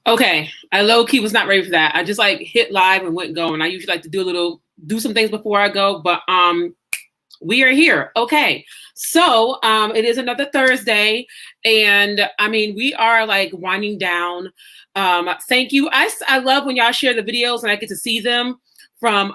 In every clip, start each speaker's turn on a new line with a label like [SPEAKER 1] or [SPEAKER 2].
[SPEAKER 1] Okay, I low key was not ready for that. I just like hit live and went going. I usually like to do some things before I go, but we are here. Okay, so it is another Thursday, and I mean we are like winding down. Thank you. I love when y'all share the videos and I get to see them from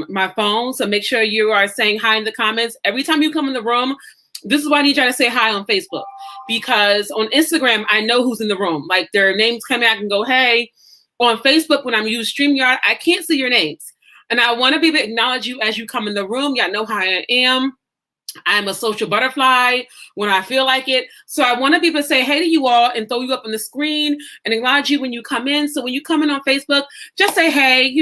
[SPEAKER 1] my phone. So make sure you are saying hi in the comments every time you come in the room. This is why I need y'all to say hi on Facebook, because on Instagram I know who's in the room. Like their names come out and go, hey. On Facebook, when I'm using StreamYard, I can't see your names. And I want to be able to acknowledge you as you come in the room. Y'all know how I am. I'm a social butterfly when I feel like it. So I want to be able to say hey to you all and throw you up on the screen and acknowledge you when you come in. So when you come in on Facebook, just say hey,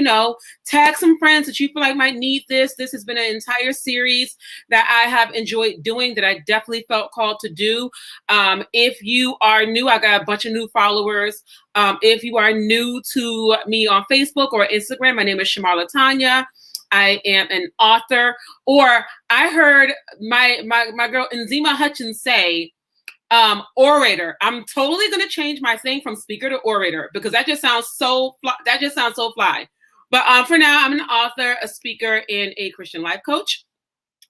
[SPEAKER 1] tag some friends that you feel like might need this. This has been an entire series that I have enjoyed doing, that I definitely felt called to do. If you are new, I got a bunch of new followers. If you are new to me on Facebook or Instagram, my name is Shamar Latanya. I am an author, or I heard my girl Nzima Hutchins say, orator. I'm totally going to change my thing from speaker to orator because that just sounds so fly. But for now, I'm an author, a speaker, and a Christian life coach.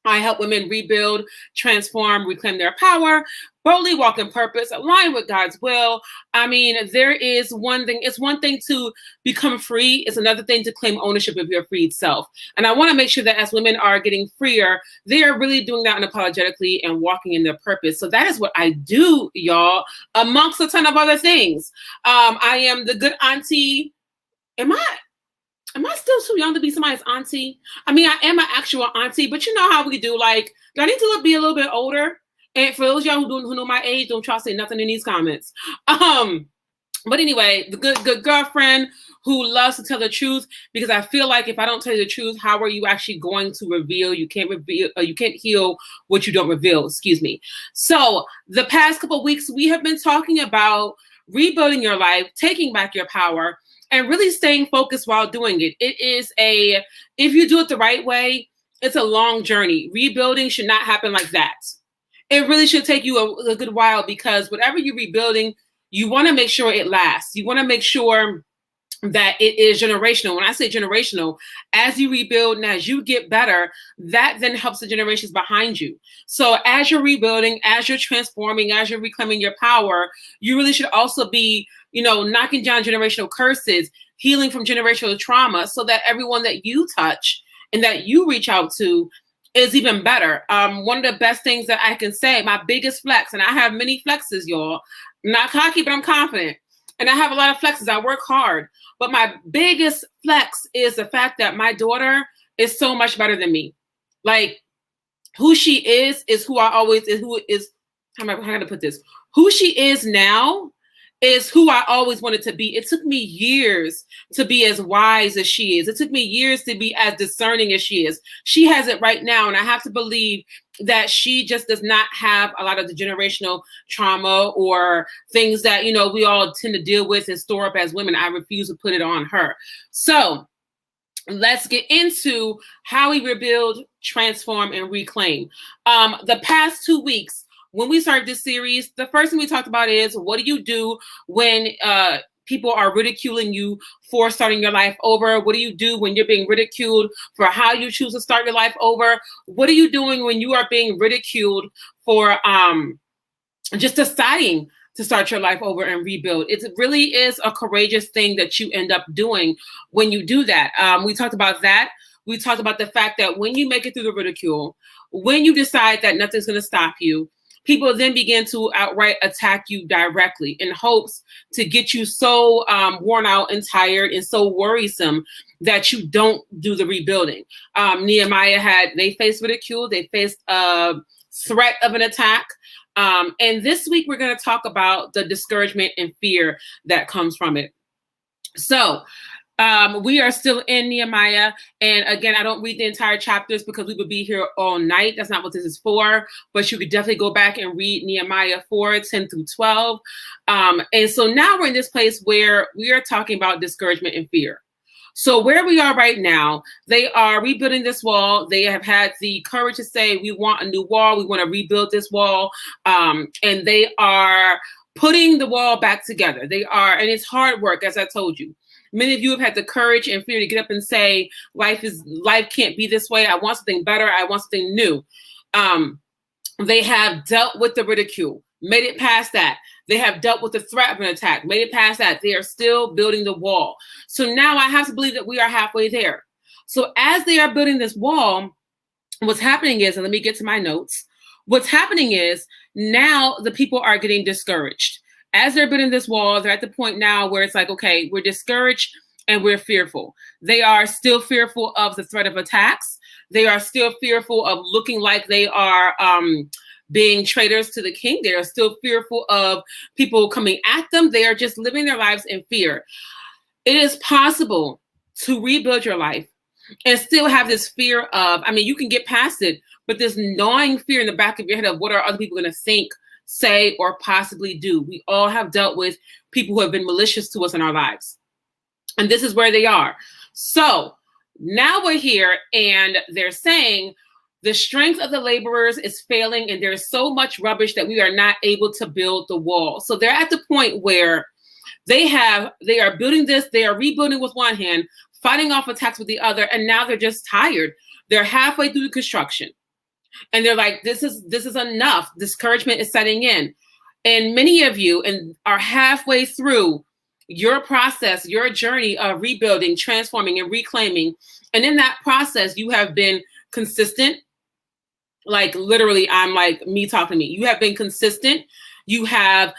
[SPEAKER 1] I help women rebuild, transform, reclaim their power, boldly walk in purpose, align with God's will. I mean, there is one thing. It's one thing to become free. It's another thing to claim ownership of your freed self. And I want to make sure that as women are getting freer, they are really doing that unapologetically and walking in their purpose. So that is what I do, y'all, amongst a ton of other things. I am the good auntie. Am I still too young to be somebody's auntie? I mean, I am an actual auntie, but you know how we do. Like, do I need to be a little bit older? And for those of y'all who know my age, don't try to say nothing in these comments. But anyway, the good girlfriend who loves to tell the truth, because I feel like if I don't tell you the truth, how are you actually going to reveal? You can't heal what you don't reveal. Excuse me. So the past couple of weeks, we have been talking about rebuilding your life, taking back your power, and really staying focused while doing it. If you do it the right way, it's a long journey. Rebuilding should not happen like that. It really should take you a good while, because whatever you're rebuilding, you want to make sure it lasts. You want to make sure that it is generational. When I say generational, as you rebuild and as you get better, that then helps the generations behind you. So as you're rebuilding, as you're transforming, as you're reclaiming your power, you really should also be, knocking down generational curses, healing from generational trauma, so that everyone that you touch and that you reach out to is even better. One of the best things that I can say, my biggest flex, and I have many flexes, y'all. I'm not cocky, but I'm confident. And I have a lot of flexes. I work hard. But my biggest flex is the fact that my daughter is so much better than me. Like, who she is who I always is. How am I going to put this? Who she is now is who I always wanted to be. It took me years to be as wise as she is. It took me years to be as discerning as she is. She has it right now. And I have to believe that she just does not have a lot of the generational trauma or things that, we all tend to deal with and store up as women. I refuse to put it on her. So let's get into how we rebuild, transform, and reclaim. The past 2 weeks, when we started this series, the first thing we talked about is, what do you do when people are ridiculing you for starting your life over? What do you do when you're being ridiculed for how you choose to start your life over? What are you doing when you are being ridiculed for just deciding to start your life over and rebuild? It really is a courageous thing that you end up doing when you do that. We talked about that. We talked about the fact that when you make it through the ridicule, when you decide that nothing's going to stop you, people then begin to outright attack you directly in hopes to get you so worn out and tired and so worrisome that you don't do the rebuilding. Nehemiah they faced ridicule. They faced a threat of an attack. And this week, we're going to talk about the discouragement and fear that comes from it. So we are still in Nehemiah. And again, I don't read the entire chapters because we would be here all night. That's not what this is for. But you could definitely go back and read Nehemiah 4, 10 through 12. And so now we're in this place where we are talking about discouragement and fear. So where we are right now, they are rebuilding this wall. They have had the courage to say, we want a new wall. We want to rebuild this wall. And they are putting the wall back together. They are, and it's hard work, as I told you. Many of you have had the courage and fear to get up and say, life can't be this way. I want something better. I want something new. They have dealt with the ridicule, made it past that. They have dealt with the threat of an attack, made it past that. They are still building the wall. So now I have to believe that we are halfway there. So as they are building this wall, what's happening is, and let me get to my notes. What's happening is now the people are getting discouraged. As they're building this wall, they're at the point now where it's like, okay, we're discouraged and we're fearful. They are still fearful of the threat of attacks. They are still fearful of looking like they are being traitors to the king. They are still fearful of people coming at them. They are just living their lives in fear. It is possible to rebuild your life and still have this fear of, I mean, you can get past it, but this gnawing fear in the back of your head of what are other people going to think, say, or possibly do. We all have dealt with people who have been malicious to us in our lives. And this is where they are. So now we're here and they're saying the strength of the laborers is failing and there's so much rubbish that we are not able to build the wall. So they're at the point where they are building this, they are rebuilding with one hand, fighting off attacks with the other, and now they're just tired. They're halfway through the construction. And they're like, this is enough. Discouragement is setting in. And many of you are halfway through your process, your journey of rebuilding, transforming, and reclaiming. And in that process, you have been consistent. Like literally, I'm like me talking to me. You have been consistent. You have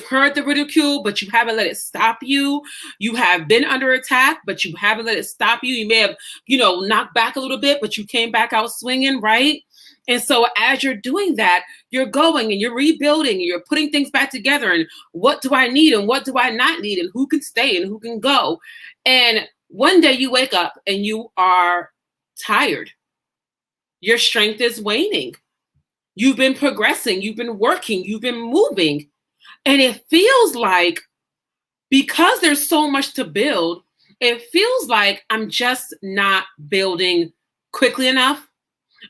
[SPEAKER 1] heard the ridicule, but you haven't let it stop you. You have been under attack, but you haven't let it stop you. You may have, knocked back a little bit, but you came back out swinging, right? And so as you're doing that, you're going and you're rebuilding and you're putting things back together. And what do I need and what do I not need and who can stay and who can go? And one day you wake up and you are tired. Your strength is waning. You've been progressing. You've been working. You've been moving. And it feels like because there's so much to build, it feels like I'm just not building quickly enough.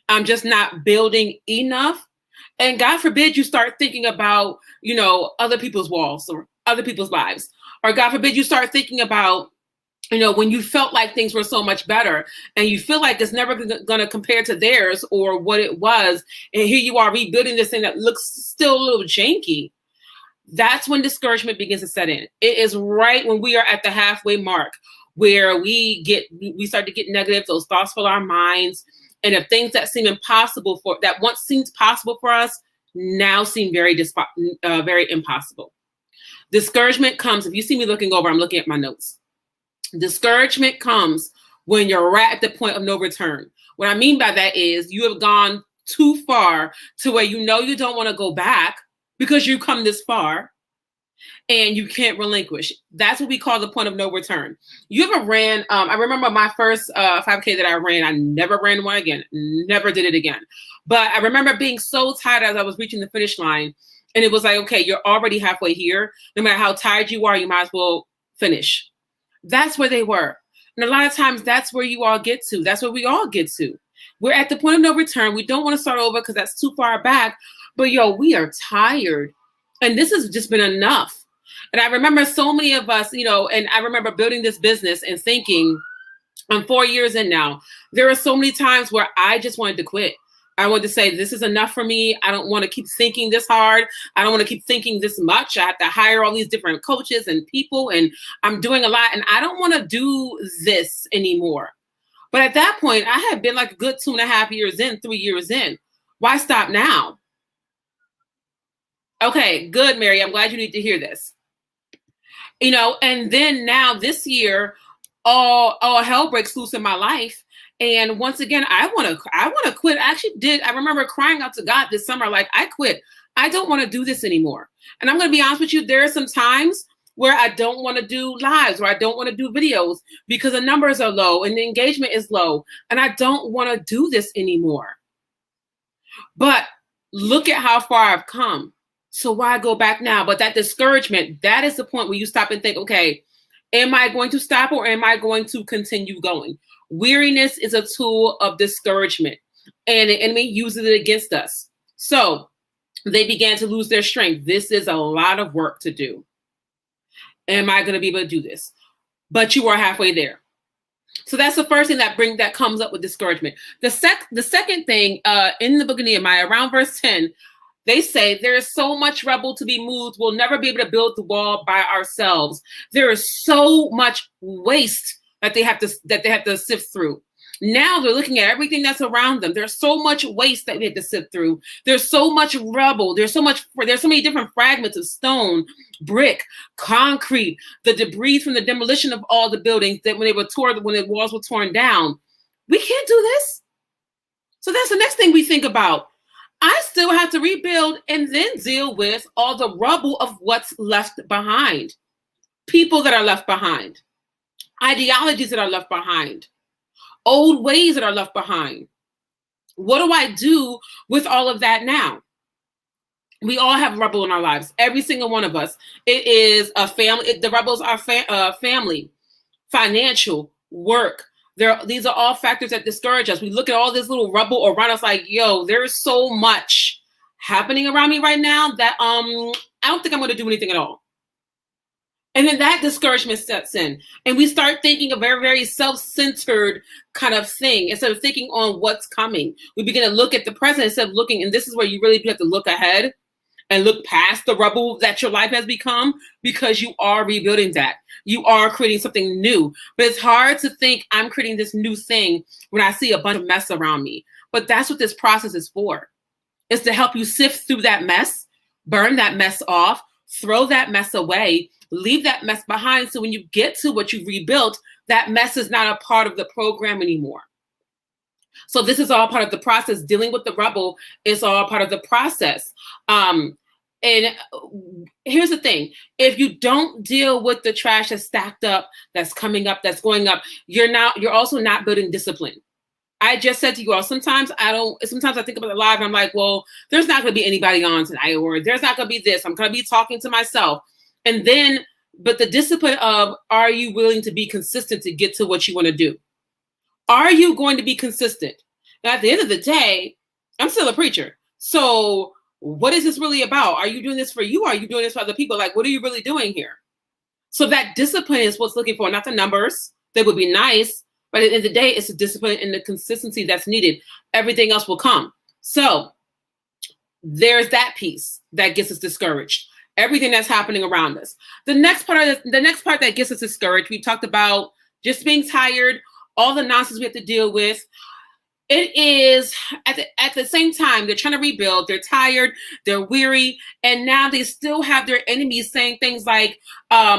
[SPEAKER 1] I'm just not building enough. And God forbid you start thinking about, other people's walls or other people's lives. Or God forbid you start thinking about, when you felt like things were so much better and you feel like it's never going to compare to theirs or what it was. And here you are rebuilding this thing that looks still a little janky. That's when discouragement begins to set in. It is right when we are at the halfway mark where we start to get negative. Those thoughts fill our minds. And if things that seem impossible that once seemed possible for us now seem very impossible. Discouragement comes. If you see me looking over, I'm looking at my notes. Discouragement comes when you're right at the point of no return. What I mean by that is you have gone too far to where you don't want to go back because you've come this far and you can't relinquish. That's what we call the point of no return. You ever ran, I remember my first 5K that I ran, I never ran one again, never did it again. But I remember being so tired as I was reaching the finish line and it was like, okay, you're already halfway here. No matter how tired you are, you might as well finish. That's where they were. And a lot of times that's where you all get to. That's where we all get to. We're at the point of no return. We don't want to start over because that's too far back. But we are tired. And this has just been enough. And I remember so many of us, and I remember building this business and thinking, I'm 4 years in now. There are so many times where I just wanted to quit. I wanted to say, this is enough for me. I don't want to keep thinking this hard. I don't want to keep thinking this much. I have to hire all these different coaches and people, and I'm doing a lot, and I don't want to do this anymore. But at that point, I had been like a good 2.5 years in, 3 years in. Why stop now? Okay, good, Mary. I'm glad you need to hear this. And then now this year, all hell breaks loose in my life. And once again, I want to quit. I actually did. I remember crying out to God this summer, like, I quit. I don't want to do this anymore. And I'm going to be honest with you. There are some times where I don't want to do lives or I don't want to do videos because the numbers are low and the engagement is low. And I don't want to do this anymore. But look at how far I've come. So why go back now? But that discouragement, that is the point where you stop and think, okay, am I going to stop or am I going to continue going? Weariness is a tool of discouragement and the enemy uses it against us. So They began to lose their strength. This is a lot of work to do. Am I going to be able to do this? But you are halfway there. So that's the first thing that comes up with discouragement. The second thing in the book of Nehemiah, around verse 10, they say there is so much rubble to be moved. We'll never be able to build the wall by ourselves. There is so much waste that they have to sift through. Now they're looking at everything that's around them. There's so much waste that we have to sift through. There's so much rubble. There's so many different fragments of stone, brick, concrete, the debris from the demolition of all the buildings that when the walls were torn down. We can't do this. So that's the next thing we think about. I still have to rebuild and then deal with all the rubble of what's left behind. People that are left behind. Ideologies that are left behind. Old ways that are left behind. What do I do with all of that now? We all have rubble in our lives. Every single one of us. It is a family. The rebels are family, financial, work. These are all factors that discourage us. We look at all this little rubble around us like, yo, there's so much happening around me right now that I don't think I'm going to do anything at all. And then that discouragement steps in. And we start thinking a very, very self-centered kind of thing. Instead of thinking on what's coming, we begin to look at the present instead of looking. And this is where you really have to look ahead and look past the rubble that your life has become, because you are rebuilding that. You are creating something new. But it's hard to think I'm creating this new thing when I see a bunch of mess around me. But that's what this process is for. It's to help you sift through that mess, burn that mess off, throw that mess away, leave that mess behind. So when you get to what you've rebuilt, that mess is not a part of the program anymore. So this is all part of the process. Dealing with the rubble is all part of the process. And here's the thing. If you don't deal with the trash that's stacked up, that's coming up, that's going up, you're also not building discipline. I just said to you all, sometimes I think about it live and I'm like, well, there's not going to be anybody on tonight, or there's not going to be this. I'm going to be talking to myself. And then, but the discipline of, are you willing to be consistent to get to what you want to do? Are you going to be consistent? Now, at the end of the day, I'm still a preacher. So what is this really about? Are you doing this for you? Or are you doing this for other people? Like, what are you really doing here? So that discipline is what's looking for, not the numbers. They would be nice, but at the end of the day, it's the discipline and the consistency that's needed. Everything else will come. So there's that piece that gets us discouraged. Everything that's happening around us. The next part that gets us discouraged, we talked about just being tired, all the nonsense we have to deal with. It is at the same time, they're trying to rebuild, they're tired, they're weary, and now they still have their enemies saying things like,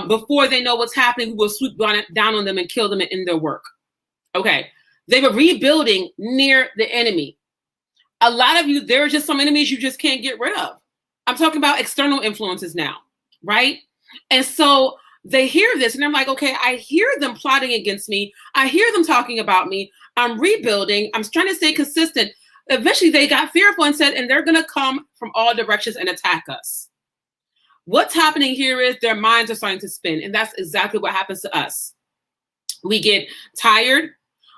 [SPEAKER 1] before they know what's happening, we will swoop down on them and kill them in their work. Okay, they were rebuilding near the enemy. A lot of you, there are just some enemies you just can't get rid of. I'm talking about external influences now, right? And so they hear this and I'm like, okay, I hear them plotting against me. I hear them talking about me. I'm rebuilding. I'm trying to stay consistent. Eventually they got fearful and said, and they're going to come from all directions and attack us. What's happening here is their minds are starting to spin. And that's exactly what happens to us. We get tired.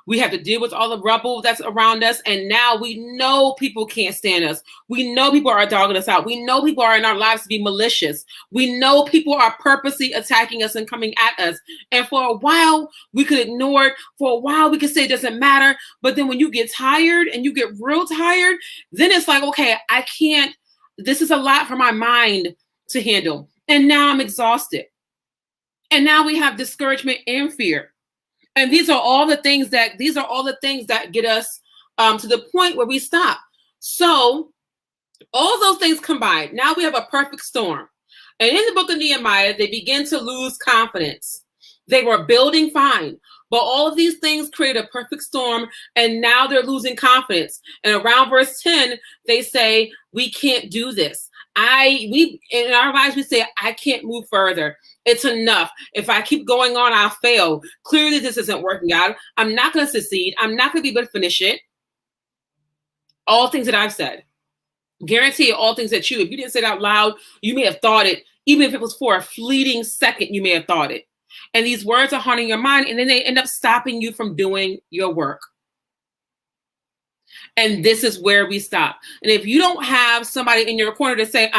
[SPEAKER 1] We have to deal with all the rubble that's around us. And now we know people can't stand us. We know people are dogging us out. We know people are in our lives to be malicious. We know people are purposely attacking us and coming at us. And for a while, we could ignore it. For a while, we could say it doesn't matter. But then when you get tired and you get real tired, then it's like, okay, I can't. This is a lot for my mind to handle. And now I'm exhausted. And now we have discouragement and fear. And these are all the things that get us to the point where we stop. So all those things combined, now we have a perfect storm. And in the book of Nehemiah, they begin to lose confidence. They were building fine, but all of these things create a perfect storm, and now they're losing confidence. And around verse 10, they say, we can't do this. In our lives, we say, I can't move further. It's enough. If I keep going on, I'll fail. Clearly, this isn't working out. I'm not going to succeed. I'm not going to be able to finish it. All things that I've said. Guarantee you, all things that if you didn't say it out loud, you may have thought it. Even if it was for a fleeting second, you may have thought it. And these words are haunting your mind, and then they end up stopping you from doing your work. And this is where we stop. And if you don't have somebody in your corner to say,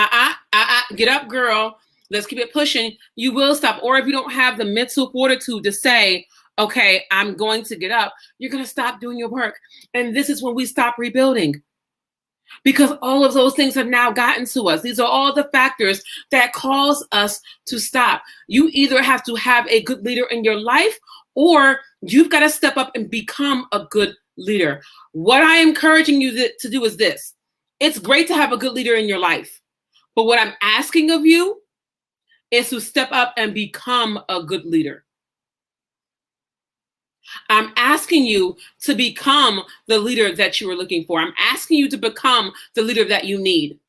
[SPEAKER 1] get up, girl, let's keep it pushing, you will stop. Or if you don't have the mental fortitude to say, okay, I'm going to get up, you're going to stop doing your work. And this is when we stop rebuilding. Because all of those things have now gotten to us. These are all the factors that cause us to stop. You either have to have a good leader in your life, or you've got to step up and become a good leader. What I am encouraging you to do is this. It's great to have a good leader in your life. But what I'm asking of you is to step up and become a good leader. I'm asking you to become the leader that you are looking for. I'm asking you to become the leader that you need.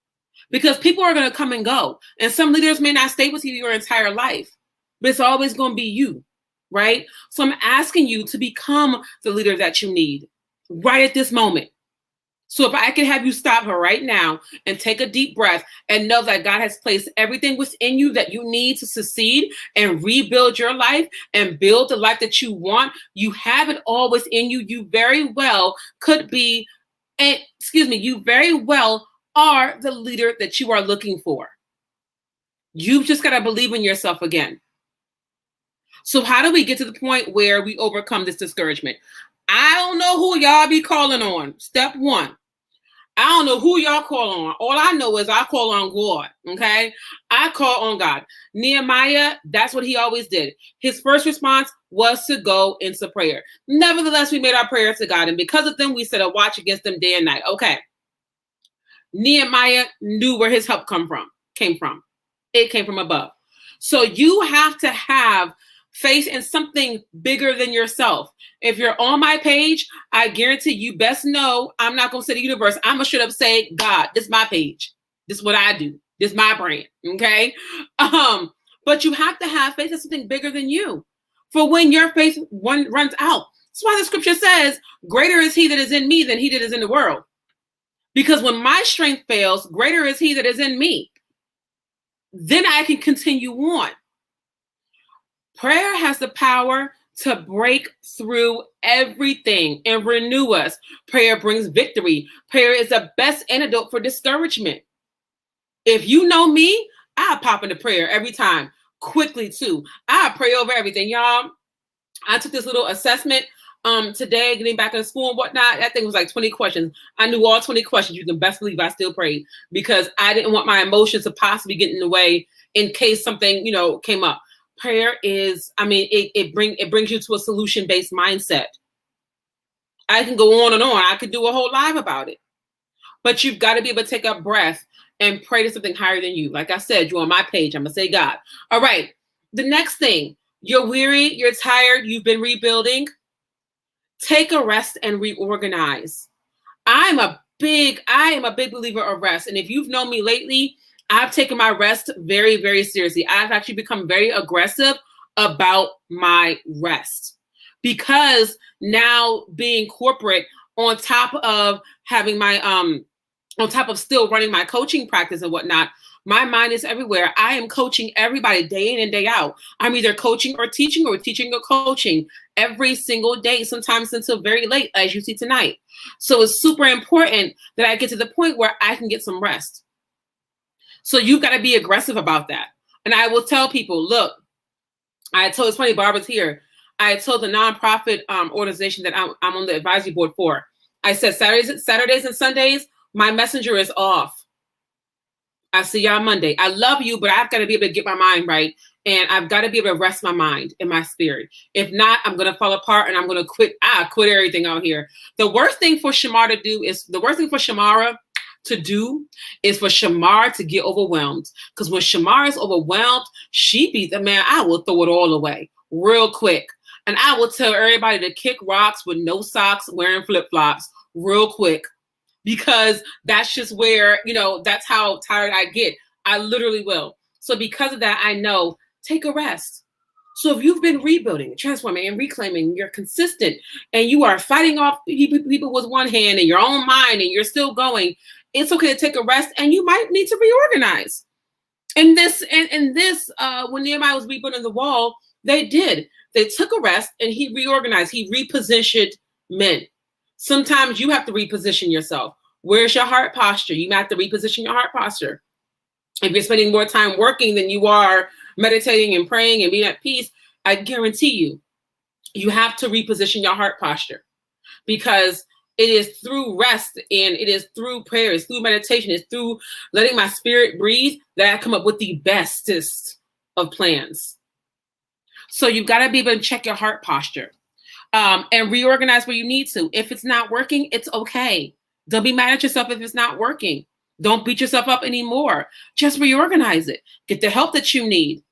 [SPEAKER 1] Because people are going to come and go. And some leaders may not stay with you your entire life. But it's always going to be you, right? So I'm asking you to become the leader that you need right at this moment. So if I can have you stop her right now and take a deep breath and know that God has placed everything within you that you need to succeed and rebuild your life and build the life that you want, you have it all within you. You very well could be, you very well are the leader that you are looking for. You've just got to believe in yourself again. So how do we get to the point where we overcome this discouragement? I don't know who y'all be calling on. Step one. I don't know who y'all call on. All I know is I call on God, okay? I call on God. Nehemiah, that's what he always did. His first response was to go into prayer. Nevertheless, we made our prayers to God, and because of them, we set a watch against them day and night. Okay. Nehemiah knew where his help came from. It came from above. So you have to have faith in something bigger than yourself. If you're on my page, I guarantee you best know I'm not going to say the universe. I'm going to straight up say, God, this is my page. This is what I do. This is my brand. Okay. But you have to have faith in something bigger than you. For when your faith runs out. That's why the scripture says, greater is he that is in me than he that is in the world. Because when my strength fails, greater is he that is in me. Then I can continue on. Prayer has the power to break through everything and renew us. Prayer brings victory. Prayer is the best antidote for discouragement. If you know me, I pop into prayer every time, quickly too. I pray over everything, y'all. I took this little assessment today, getting back into school and whatnot. That thing was like 20 questions. I knew all 20 questions. You can best believe I still prayed because I didn't want my emotions to possibly get in the way in case something, came up. Prayer is, it brings you to a solution-based mindset. I can go on and on. I could do a whole live about it. But you've got to be able to take a breath and pray to something higher than you. Like I said, you're on my page. I'm going to say God. All right. The next thing, you're weary, you're tired, you've been rebuilding. Take a rest and reorganize. I am a big believer of rest. And if you've known me lately, I've taken my rest very, very seriously. I've actually become very aggressive about my rest because now being corporate on top of having my, on top of still running my coaching practice and whatnot, my mind is everywhere. I am coaching everybody day in and day out. I'm either coaching or teaching or coaching every single day, sometimes until very late, as you see tonight. So it's super important that I get to the point where I can get some rest. So you've got to be aggressive about that. And I will tell people, look, it's funny, Barbara's here. I told the nonprofit organization that I'm on the advisory board for. I said Saturdays and Sundays, my messenger is off. I see y'all Monday. I love you, but I've got to be able to get my mind right. And I've got to be able to rest my mind and my spirit. If not, I'm going to fall apart and I'm going to quit. I quit everything out here. The worst thing for Shamara to do is for Shamar to get overwhelmed. Because when Shamar is overwhelmed, she beats the man. I will throw it all away real quick. And I will tell everybody to kick rocks with no socks, wearing flip-flops real quick. Because that's just where, that's how tired I get. I literally will. So because of that, I know, take a rest. So if you've been rebuilding, transforming, and reclaiming, you're consistent, and you are fighting off people with one hand in your own mind, and you're still going, it's okay to take a rest, and you might need to reorganize. In this, when Nehemiah was rebuilding the wall, they did. They took a rest, and he reorganized. He repositioned men. Sometimes you have to reposition yourself. Where's your heart posture? You have to reposition your heart posture. If you're spending more time working than you are meditating and praying and being at peace, I guarantee you have to reposition your heart posture, because it is through rest and it is through prayer, it's through meditation, it's through letting my spirit breathe that I come up with the bestest of plans. So you've got to be able to check your heart posture and reorganize where you need to. If it's not working, it's okay. Don't be mad at yourself if it's not working. Don't beat yourself up anymore. Just reorganize it. Get the help that you need.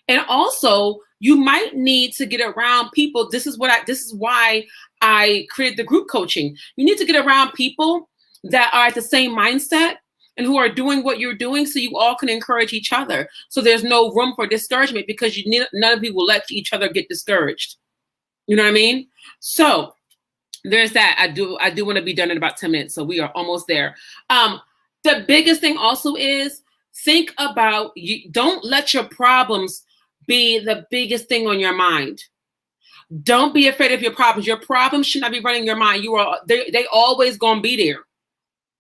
[SPEAKER 1] And also, you might need to get around people. This is why I created the group coaching. You need to get around people that are at the same mindset and who are doing what you're doing, so you all can encourage each other. So there's no room for discouragement, because none of you will let each other get discouraged. You know what I mean? So there's that. I do want to be done in about 10 minutes. So we are almost there. The biggest thing also is think about, don't let your problems be the biggest thing on your mind. Don't be afraid of your problems. Your problems should not be running your mind. They always gonna be there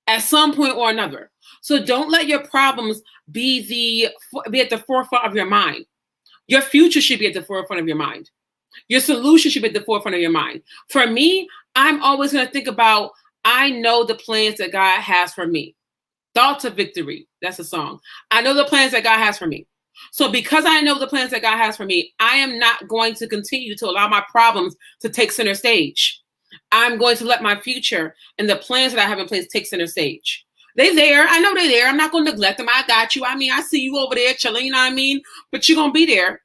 [SPEAKER 1] at some point or another. So don't let your problems be at the forefront of your mind. Your future should be at the forefront of your mind. Your solution should be at the forefront of your mind. For me, I'm always gonna think about, I know the plans that God has for me. Thoughts of Victory. That's a song. I know the plans that God has for me. So because I know the plans that God has for me, I am not going to continue to allow my problems to take center stage. I'm going to let my future and the plans that I have in place take center stage. They're there. I know they're there. I'm not going to neglect them. I got you. I mean, I see you over there chilling, you know what I mean? But you're going to be there.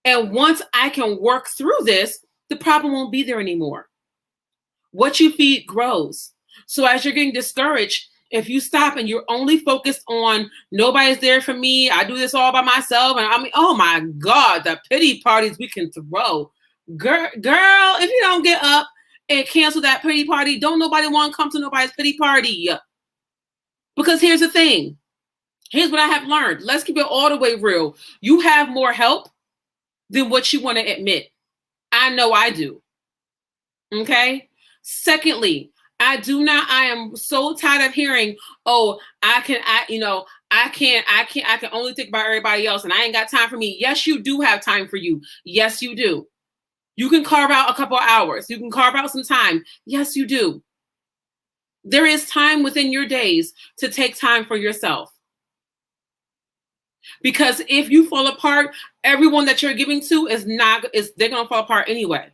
[SPEAKER 1] And once I can work through this, the problem won't be there anymore. What you feed grows. So as you're getting discouraged, if you stop and you're only focused on nobody's there for me, I do this all by myself, and I mean, oh my God, the pity parties we can throw. Girl, if you don't get up and cancel that pity party, don't nobody want to come to nobody's pity party. Because here's the thing. Here's what I have learned. Let's keep it all the way real. You have more help than what you want to admit. I know I do. Okay? Secondly, I am so tired of hearing, oh, I can only think about everybody else and I ain't got time for me. Yes, you do have time for you. Yes, you do. You can carve out a couple of hours. You can carve out some time. Yes, you do. There is time within your days to take time for yourself. Because if you fall apart, everyone that you're giving to they're going to fall apart anyway.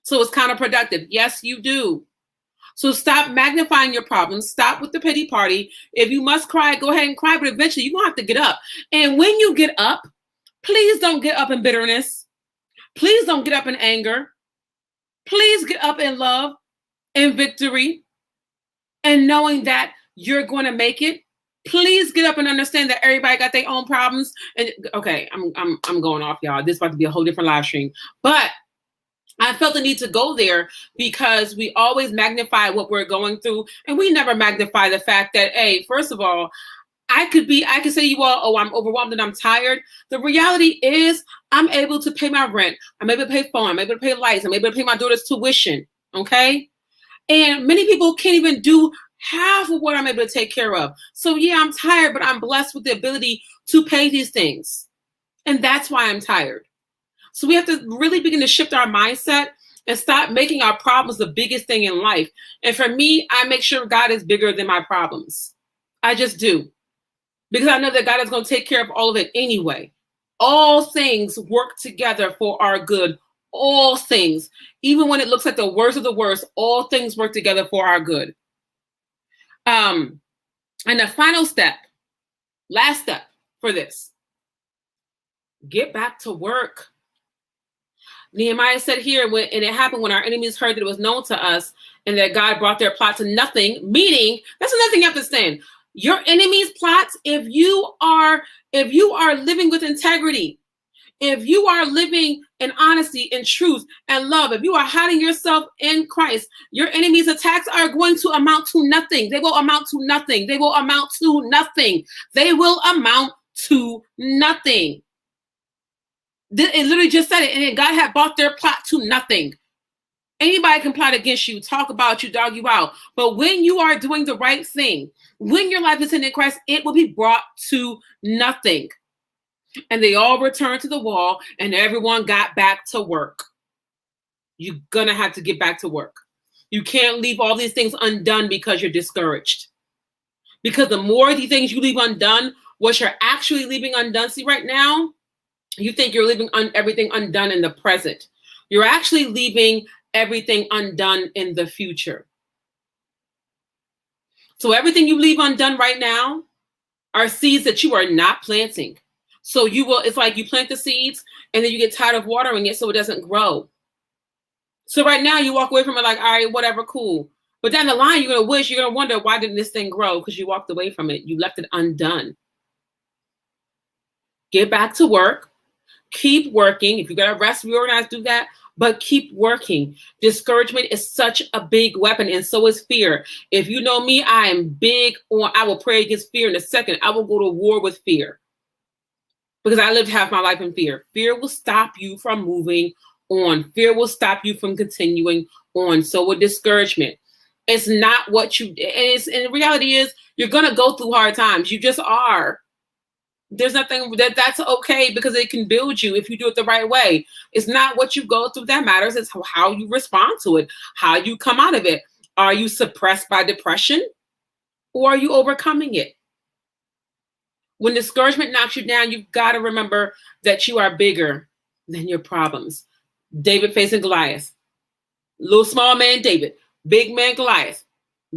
[SPEAKER 1] So it's counterproductive. Yes, you do. So stop magnifying your problems. Stop with the pity party. If you must cry, go ahead and cry, but eventually you're going to have to get up. And when you get up, please don't get up in bitterness. Please don't get up in anger. Please get up in love and victory and knowing that you're going to make it. Please get up and understand that everybody got their own problems. And okay, I'm going off, y'all. This is about to be a whole different live stream. But I felt the need to go there because we always magnify what we're going through, and we never magnify the fact that, hey, first of all, I could say to you all, oh, I'm overwhelmed and I'm tired. The reality is I'm able to pay my rent. I'm able to pay phone. I'm able to pay lights. I'm able to pay my daughter's tuition. Okay. And many people can't even do half of what I'm able to take care of. So yeah, I'm tired, but I'm blessed with the ability to pay these things. And that's why I'm tired. So we have to really begin to shift our mindset and stop making our problems the biggest thing in life. And for me, I make sure God is bigger than my problems. I just do. Because I know that God is going to take care of all of it anyway. All things work together for our good. All things. Even when it looks like the worst of the worst, all things work together for our good. And the final step, last step for this, get back to work. Nehemiah said here, and it happened when our enemies heard that it was known to us and that God brought their plot to nothing, meaning, that's another thing you have to understand. Your enemies' plots, if you are living with integrity, if you are living in honesty and truth and love, if you are hiding yourself in Christ, your enemies' attacks are going to amount to nothing. They will amount to nothing. They will amount to nothing. They will amount to nothing. It literally just said it, and God had brought their plot to nothing. Anybody can plot against you, talk about you, dog you out. But when you are doing the right thing, when your life is in Christ, it will be brought to nothing. And they all returned to the wall and everyone got back to work. You're going to have to get back to work. You can't leave all these things undone because you're discouraged. Because the more these things you leave undone, what you're actually leaving undone, see right now, you think you're leaving everything undone in the present. You're actually leaving everything undone in the future. So everything you leave undone right now are seeds that you are not planting. So you will, it's like you plant the seeds and then you get tired of watering it so it doesn't grow. So right now you walk away from it like, all right, whatever, cool. But down the line, you're going to wonder, why didn't this thing grow? Because you walked away from it. You left it undone. Get back to work. Keep working. If you got to rest, reorganize, do that. But keep working. Discouragement is such a big weapon, and so is fear. If you know me, I am big on, I will pray against fear in a second. I will go to war with fear. Because I lived half my life in fear. Fear will stop you from moving on. Fear will stop you from continuing on. So with discouragement, it's not what you, and the reality is you're going to go through hard times. You just are. There's nothing that's okay because it can build you if you do it the right way. It's not what you go through that matters. It's how you respond to it, how you come out of it. Are you suppressed by depression or are you overcoming it? When discouragement knocks you down, you've got to remember that you are bigger than your problems. David facing Goliath. Little small man David, big man Goliath.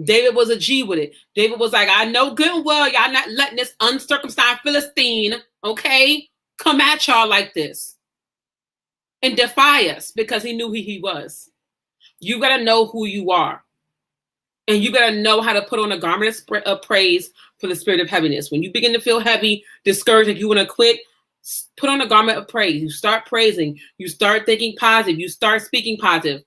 [SPEAKER 1] David was a G with it. David was like, I know good and well, y'all not letting this uncircumcised Philistine, okay, come at y'all like this and defy us, because he knew who he was. You got to know who you are. And you got to know how to put on a garment of praise for the spirit of heaviness. When you begin to feel heavy, discouraged, like you want to quit, put on a garment of praise. You start praising. You start thinking positive. You start speaking positive.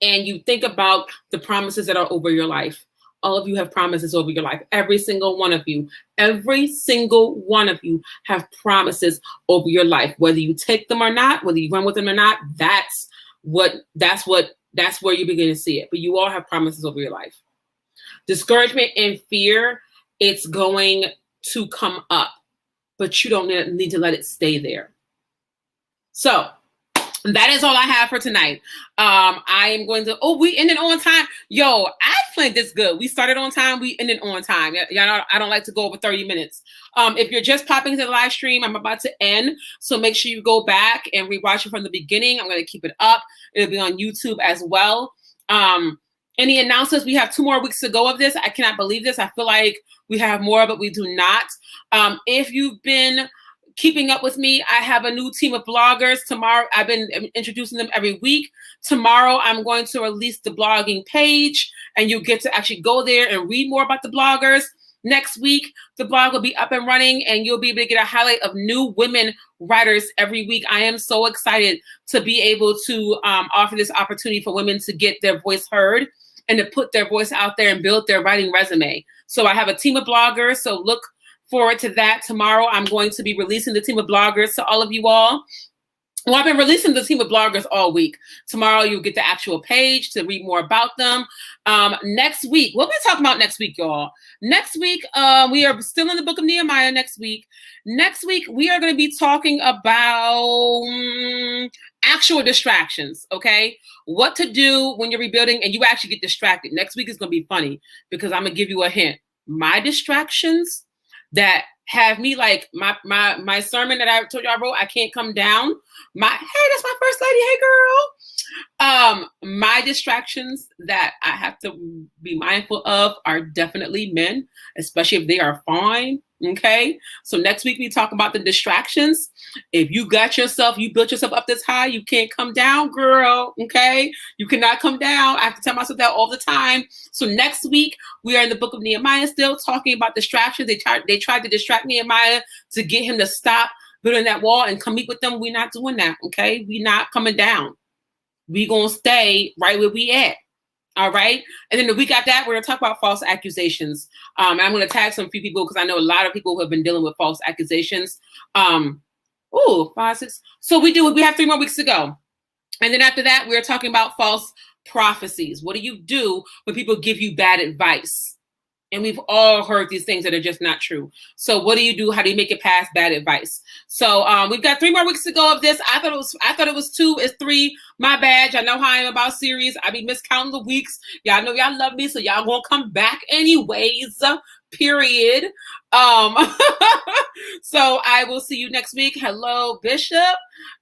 [SPEAKER 1] And you think about the promises that are over your life. All of you have promises over your life. Every single one of you. Every single one of you have promises over your life. Whether you take them or not, whether you run with them or not, that's where you begin to see it. But you all have promises over your life. Discouragement and fear, it's going to come up. But you don't need to let it stay there. So that is all I have for tonight. I am going to, we ended on time. Yo, I planned this good. We started on time. We ended on time. Y'all, I don't like to go over 30 minutes. If you're just popping to the live stream, I'm about to end. So make sure you go back and rewatch it from the beginning. I'm going to keep it up. It'll be on YouTube as well. Any announcements? We have 2 more weeks to go of this. I cannot believe this. I feel like we have more, but we do not. If you've been keeping up with me, I have a new team of bloggers. Tomorrow, I've been introducing them every week. Tomorrow, I'm going to release the blogging page, and you'll get to actually go there and read more about the bloggers. Next week, the blog will be up and running, and you'll be able to get a highlight of new women writers every week. I am so excited to be able to offer this opportunity for women to get their voice heard and to put their voice out there and build their writing resume. So I have a team of bloggers, so look forward to that. Tomorrow, I'm going to be releasing the team of bloggers to all of you all. Well, I've been releasing the team of bloggers all week. Tomorrow, you'll get the actual page to read more about them. Next week, what are we talking about next week, y'all? Next week, we are still in the book of Nehemiah next week. Next week, we are going to be talking about actual distractions, okay? What to do when you're rebuilding and you actually get distracted. Next week is going to be funny because I'm going to give you a hint. My distractions that have me like my sermon that I told you I wrote, I can't come down. Hey, that's my first lady. Hey, girl. My distractions that I have to be mindful of are definitely men, especially if they are fine. Okay. So next week we talk about the distractions. If you built yourself up this high, you can't come down, girl. Okay. You cannot come down. I have to tell myself that all the time. So next week we are in the book of Nehemiah still talking about distractions. They tried to distract Nehemiah to get him to stop building that wall and come meet with them. We're not doing that. Okay. We're not coming down. We're going to stay right where we at. All right. And then the week after that, we're going to talk about false accusations. And I'm going to tag some few people because I know a lot of people who have been dealing with false accusations. 5, 6. So we have 3 more weeks to go. And then after that, we're talking about false prophecies. What do you do when people give you bad advice? And we've all heard these things that are just not true. So what do you do? How do you make it past bad advice? So we've got 3 more weeks to go of this. I thought it was 2. It's 3. My bad. Y'all know how I am about series. I be miscounting the weeks. Y'all know y'all love me, so y'all gonna come back anyways. Period. So I will see you next week. Hello, Bishop.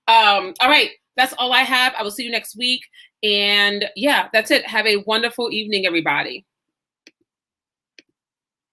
[SPEAKER 1] All right. That's all I have. I will see you next week. And yeah, that's it. Have a wonderful evening, everybody.